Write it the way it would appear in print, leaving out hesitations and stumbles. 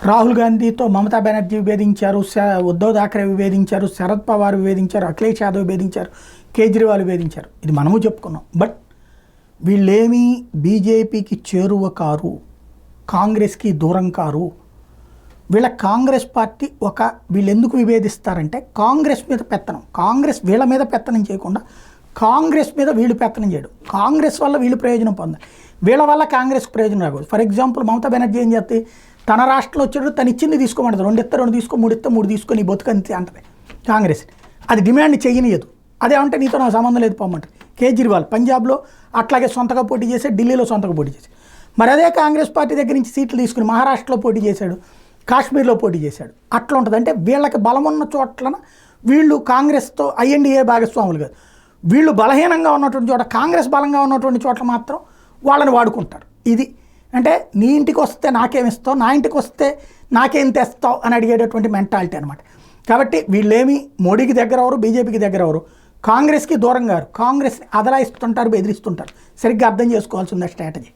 రాహుల్ గాంధీతో మమతా బెనర్జీ విభేదించారు, ఉద్ధవ్ థాకరే విభేదించారు, శరద్ పవార్ విభేదించారు, అఖిలేష్ యాదవ్ విభేదించారు, కేజ్రీవాల్ విభేదించారు. ఇది మనము చెప్పుకున్నాం. బట్ వీళ్ళేమీ బీజేపీకి చేరువ కారు, కాంగ్రెస్కి దూరం కారు. వీళ్ళ కాంగ్రెస్ పార్టీ వీళ్ళు ఎందుకు విభేదిస్తారంటే కాంగ్రెస్ మీద పెత్తనం, కాంగ్రెస్ వీళ్ళ మీద పెత్తనం చేయకుండా కాంగ్రెస్ మీద వీళ్ళు పెత్తనం చేయడం, కాంగ్రెస్ వల్ల వీళ్ళు ప్రయోజనం పొందాలి, వీళ్ళ వల్ల కాంగ్రెస్కి ప్రయోజనం రాకూడదు. ఫర్ ఎగ్జాంపుల్ మమతా బెనర్జీ ఏం చేస్తే తన రాష్ట్రంలో వచ్చేటప్పుడు తను ఇచ్చింది తీసుకోమంటుంది, 2 ఇస్తే 2 తీసుకో, 3 ఇస్తే 3 తీసుకొని బతుకంతే అంటది కాంగ్రెస్. అది డిమాండ్ చేయనియదు. అదేమంటే నీతో నాకు సంబంధం లేదు పోమంటారు. కేజ్రీవాల్ పంజాబ్లో అట్లాగే సొంతగా పోటీ చేశాడు, ఢిల్లీలో సొంతగా పోటీ చేశాడు. మరి అదే కాంగ్రెస్ పార్టీ దగ్గర నుంచి సీట్లు తీసుకుని మహారాష్ట్రలో పోటీ చేశాడు, కాశ్మీర్లో పోటీ చేశాడు. అట్లా ఉంటుంది. అంటే వీళ్ళకి బలమున్న చోట్లన వీళ్ళు కాంగ్రెస్తో ఐఎన్డీఏ భాగస్వాములు కాదు, వీళ్ళు బలహీనంగా ఉన్నటువంటి చోట, కాంగ్రెస్ బలంగా ఉన్నటువంటి చోట్ల మాత్రం వాళ్ళని వాడుకుంటారు. ఇది అంటే నీ ఇంటికి వస్తే నాకేమిస్తావు, నా ఇంటికి వస్తే నాకేం తెస్తావు అని అడిగేటటువంటి మెంటాలిటీ అనమాట. కాబట్టి వీళ్ళేమి మోడీకి దగ్గర ఎవరు, బీజేపీకి దగ్గర ఎవరు, కాంగ్రెస్కి దూరం గారు, కాంగ్రెస్ని అదలాయిస్తుంటారు, బెదిరిస్తుంటారు. సరిగ్గా అర్థం చేసుకోవాల్సింది స్ట్రాటజీ.